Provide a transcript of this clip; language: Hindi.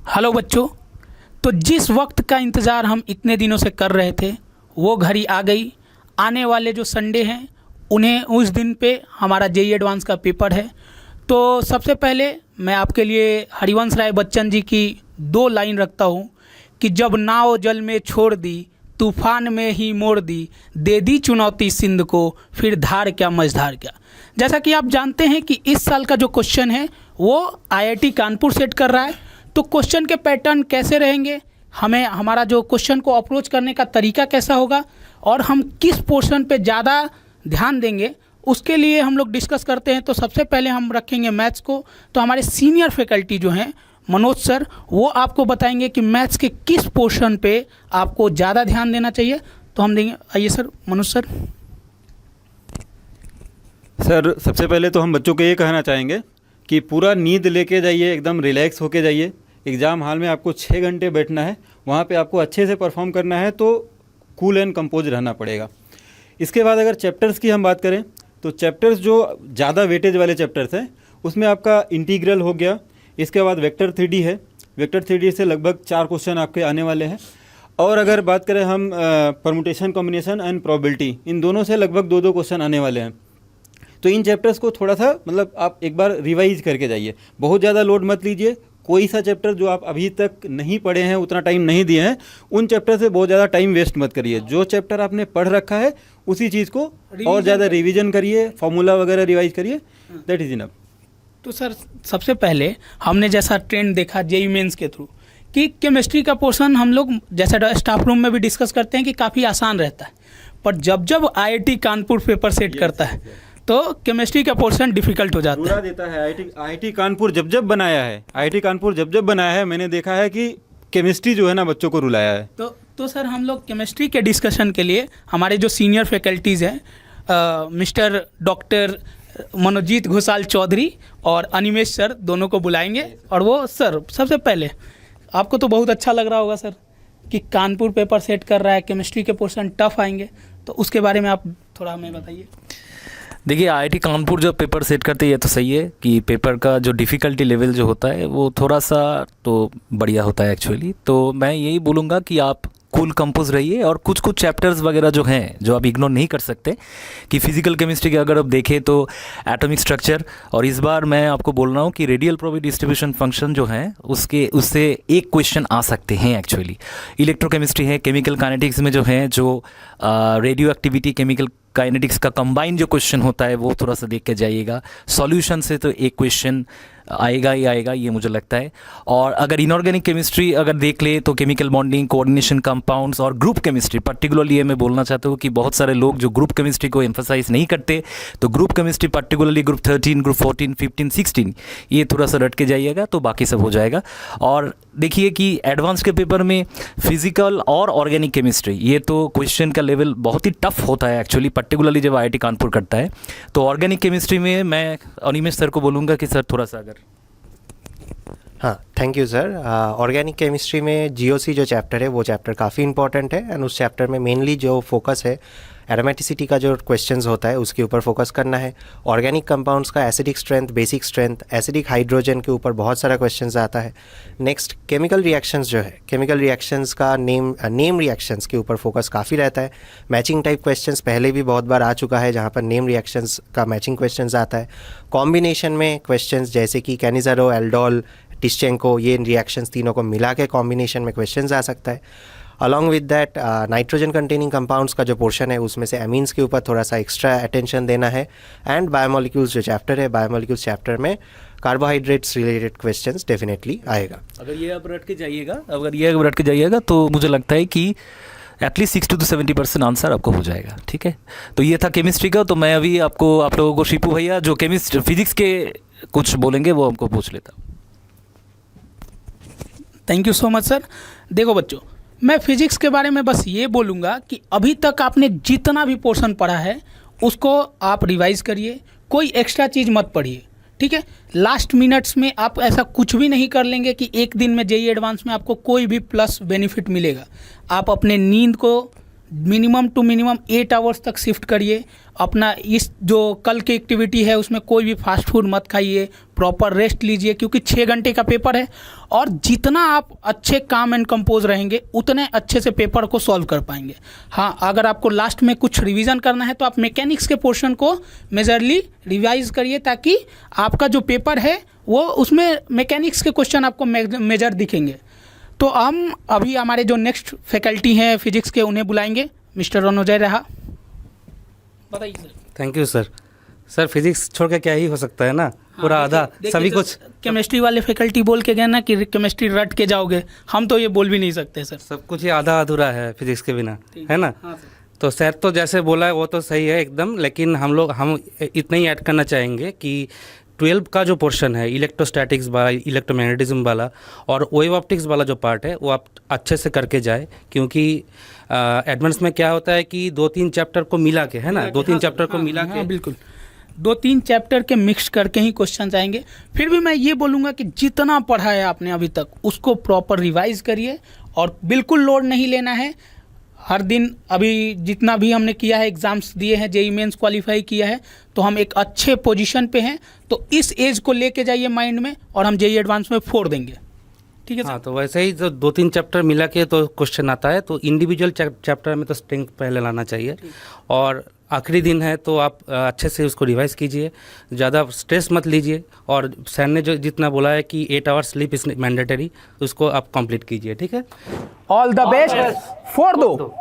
हेलो बच्चों। तो जिस वक्त का इंतज़ार हम इतने दिनों से कर रहे थे वो घड़ी आ गई। आने वाले जो संडे हैं उन्हें उस दिन पे हमारा जेईई एडवांस का पेपर है। तो सबसे पहले मैं आपके लिए हरिवंश राय बच्चन जी की 2 लाइन रखता हूँ कि जब नाव जल में छोड़ दी, तूफान में ही मोड़ दी, दे दी चुनौती सिंध को, फिर धार क्या मझधार क्या। जैसा कि आप जानते हैं कि इस साल का जो क्वेश्चन है वो आईआईटी कानपुर सेट कर रहा है। तो क्वेश्चन के पैटर्न कैसे रहेंगे, हमें हमारा जो क्वेश्चन को अप्रोच करने का तरीका कैसा होगा और हम किस पोर्शन पे ज़्यादा ध्यान देंगे, उसके लिए हम लोग डिस्कस करते हैं। तो सबसे पहले हम रखेंगे मैथ्स को। तो हमारे सीनियर फैकल्टी जो हैं मनोज सर, वो आपको बताएंगे कि मैथ्स के किस पोर्शन पे आपको ज़्यादा ध्यान देना चाहिए। तो हम देंगे, आइए सर मनोज सर। सर सबसे पहले तो हम बच्चों को ये कहना चाहेंगे कि पूरा नींद लेके जाइए, एकदम रिलैक्स होके जाइए। एग्ज़ाम हॉल में आपको 6 घंटे बैठना है, वहाँ पे आपको अच्छे से परफॉर्म करना है, तो कूल एंड कंपोज रहना पड़ेगा। इसके बाद अगर चैप्टर्स की हम बात करें तो चैप्टर्स जो ज़्यादा वेटेज वाले चैप्टर्स हैं उसमें आपका इंटीग्रल हो गया, इसके बाद वेक्टर 3D है। वेक्टर 3D से लगभग 4 क्वेश्चन आपके आने वाले हैं। और अगर बात करें हम परमुटेशन, कॉम्बिनेशन एंड प्रोबेबिलिटी, इन दोनों से लगभग 2-2 क्वेश्चन आने वाले हैं। तो इन चैप्टर्स को थोड़ा सा मतलब आप एक बार रिवाइज करके जाइए, बहुत ज़्यादा लोड मत लीजिए। कोई सा चैप्टर जो आप अभी तक नहीं पढ़े हैं, उतना टाइम नहीं दिए हैं, उन चैप्टर से बहुत ज़्यादा टाइम वेस्ट मत करिए। जो चैप्टर आपने पढ़ रखा है उसी चीज़ को और ज़्यादा रिवीजन करिए, फॉर्मूला वगैरह रिवाइज करिए, दैट इज़ इनफ। तो सर सबसे पहले हमने जैसा ट्रेंड देखा जेईई मेंस के थ्रू कि केमिस्ट्री का पोर्शन हम लोग जैसा स्टाफ रूम में भी डिस्कस करते हैं कि काफ़ी आसान रहता है, पर जब जब आईआईटी कानपुर पेपर सेट करता है तो केमिस्ट्री का पोर्शन डिफिकल्ट हो जाता है। देता है आईआईटी कानपुर जब जब बनाया है, आईआईटी कानपुर जब जब बनाया है, मैंने देखा है कि केमिस्ट्री जो है ना बच्चों को रुलाया है। तो सर हम लोग केमिस्ट्री के डिस्कशन के लिए हमारे जो सीनियर फैकल्टीज़ हैं मिस्टर डॉक्टर मनोजीत घोषाल चौधरी और अनिमेश सर, दोनों को बुलाएंगे। और वो सर सबसे पहले आपको तो बहुत अच्छा लग रहा होगा सर कि कानपुर पेपर सेट कर रहा है, केमिस्ट्री के पोर्शन टफ आएंगे, तो उसके बारे में आप थोड़ा हमें बताइए। देखिए आईआईटी कानपुर जब पेपर सेट करते हैं, ये तो सही है कि पेपर का जो डिफ़िकल्टी लेवल जो होता है वो थोड़ा सा तो बढ़िया होता है एक्चुअली। तो मैं यही बोलूँगा कि आप कूल कंपोज रहिए और कुछ कुछ चैप्टर्स वगैरह जो हैं जो आप इग्नोर नहीं कर सकते कि फिजिकल केमिस्ट्री के अगर आप देखें तो एटॉमिक स्ट्रक्चर, और इस बार मैं आपको बोल रहा हूँ कि रेडियल प्रोबेबिलिटी डिस्ट्रीब्यूशन फंक्शन जो है उससे एक क्वेश्चन आ सकते हैं एक्चुअली। इलेक्ट्रोकेमिस्ट्री है, केमिकल काइनेटिक्स में जो है जो रेडियो एक्टिविटी, केमिकल काइनेटिक्स का कंबाइन जो क्वेश्चन होता है वो थोड़ा सा देख के जाइएगा। सॉल्यूशन से तो एक क्वेश्चन आएगा ही आएगा, ये मुझे लगता है। और अगर इनऑर्गेनिक केमिस्ट्री अगर देख ले तो केमिकल बॉन्डिंग, कोऑर्डिनेशन, कंपाउंड्स और ग्रुप केमिस्ट्री, पर्टिकुलरली ये मैं बोलना चाहता हूँ कि बहुत सारे लोग जो ग्रुप केमिस्ट्री को एम्फसाइज नहीं करते, तो group chemistry particularly group 13, group 14, 15, 16 ये थोड़ा सा रट के जाइएगा तो बाकी सब हो जाएगा। और देखिए कि एडवांस के पेपर में फिजिकल और ऑर्गेनिक केमिस्ट्री ये तो क्वेश्चन का लेवल बहुत ही टफ होता है एक्चुअली, पर्टिकुलरली जब आईआईटी कानपुर करता है। तो ऑर्गेनिक केमिस्ट्री में मैं अनिमेश सर को बोलूँगा कि सर थोड़ा सा अगर। हाँ, thank you sir. Organic chemistry में जीओसी जो चैप्टर है वो चैप्टर काफ़ी इंपॉर्टेंट है, एंड उस चैप्टर में मेनली जो फोकस है एरोमेटिसिटी का जो क्वेश्चंस होता है उसके ऊपर फोकस करना है। ऑर्गेनिक कंपाउंड्स का acidic strength, basic strength, acidic hydrogen के ऊपर बहुत सारा क्वेश्चंस आता है। नेक्स्ट केमिकल रिएक्शंस जो है, केमिकल रिएक्शंस का नेम रिएक्शंस के ऊपर फोकस काफ़ी रहता है। मैचिंग टाइप क्वेश्चंस पहले भी बहुत बार आ चुका है जहाँ पर नेम रिएक्शंस का मैचिंग क्वेश्चंस आता है। कॉम्बिनेशन में क्वेश्चंस जैसे कि कैनिज़ारो, एल्डोल, टिश्चेंको, ये रिएक्शंस तीनों को मिला के कॉम्बिनेशन में क्वेश्चंस आ सकता है। Along with that nitrogen containing compounds का जो पोर्शन है उसमें से एमीन्स के ऊपर थोड़ा सा एक्स्ट्रा अटेंशन देना है। एंड बायोमोलिक्यूल्स जो चैप्टर है, बायोमोलिक्यूल्स चैप्टर में कार्बोहाइड्रेट्स रिलेटेड क्वेश्चंस डेफिनेटली आएगा। अगर ये आप रट के जाइएगा तो मुझे लगता है कि एटलीस्ट 60 to 70% आंसर आपको हो जाएगा। ठीक है, तो ये था केमिस्ट्री का। तो मैं अभी आप लोगों को शिपू भैया जो फिजिक्स के कुछ बोलेंगे वो हमको पूछ लेता हूँ। Thank you so much sir. देखो बच्चों, मैं फिजिक्स के बारे में बस ये बोलूँगा कि अभी तक आपने जितना भी पोर्शन पढ़ा है उसको आप रिवाइज़ करिए, कोई एक्स्ट्रा चीज़ मत पढ़िए। ठीक है, लास्ट मिनट्स में आप ऐसा कुछ भी नहीं कर लेंगे कि एक दिन में जेईई एडवांस में आपको कोई भी प्लस बेनिफिट मिलेगा। आप अपने नींद को मिनिमम टू मिनिमम 8 आवर्स तक शिफ्ट करिए। अपना इस जो कल की एक्टिविटी है उसमें कोई भी फास्ट फूड मत खाइए, प्रॉपर रेस्ट लीजिए, क्योंकि 6 घंटे का पेपर है और जितना आप अच्छे काम एंड कंपोज रहेंगे उतने अच्छे से पेपर को सॉल्व कर पाएंगे। हाँ, अगर आपको लास्ट में कुछ रिवीजन करना है तो आप मैकेनिक्स के पोर्शन को मेजरली रिवाइज करिए, ताकि आपका जो पेपर है वो उसमें मैकेनिक्स के क्वेश्चन आपको मेजर दिखेंगे। तो हम अभी हमारे जो नेक्स्ट फैकल्टी हैं फिजिक्स के उन्हें बुलाएंगे। मिस्टर रणोजय रहा, बताइए sir. Thank you sir. Sir physics छोड़ के क्या ही हो सकता है ना, पूरा आधा सभी कुछ। केमिस्ट्री वाले फैकल्टी बोल के गए ना कि केमिस्ट्री रट के जाओगे, हम तो ये बोल भी नहीं सकते सर। सब कुछ ही आधा अधूरा है फिजिक्स के बिना, है ना। हाँ सर। तो सर तो जैसे बोला है वो तो सही है एकदम, लेकिन हम इतना ही ऐड करना चाहेंगे कि 12 का जो पोर्शन है इलेक्ट्रोस्टैटिक्स वाला, इलेक्ट्रोमैग्नेटिज्म वाला और वेव ऑप्टिक्स वाला जो पार्ट है वो आप अच्छे से करके जाए, क्योंकि एडवांस में क्या होता है कि 2-3 चैप्टर को मिला के, है ना, 2-3 चैप्टर को मिला के। बिल्कुल 2-3 चैप्टर के मिक्स करके ही क्वेश्चन आएंगे। फिर भी मैं ये बोलूँगा कि जितना पढ़ा है आपने अभी तक उसको प्रॉपर रिवाइज करिए और बिल्कुल लोड नहीं लेना है। हर दिन अभी जितना भी हमने किया है, एग्ज़ाम्स दिए हैं, जेई मेंस क्वालिफाई किया है, तो हम एक अच्छे पोजीशन पे हैं। तो इस एज को लेके जाइए माइंड में और हम जेई एडवांस में फोड़ देंगे। ठीक है सर? हाँ, तो वैसे ही जो 2-3 चैप्टर मिला के तो क्वेश्चन आता है, तो इंडिविजुअल चैप्टर में तो स्ट्रेंथ पहले लाना चाहिए और आखिरी दिन है तो आप अच्छे से उसको रिवाइज कीजिए, ज़्यादा स्ट्रेस मत लीजिए। और सर ने जो जितना बोला है कि 8 आवर्स स्लीप इज़ मैंडेटरी, उसको आप कंप्लीट कीजिए। ठीक है, ऑल द बेस्ट, फोड़ दो।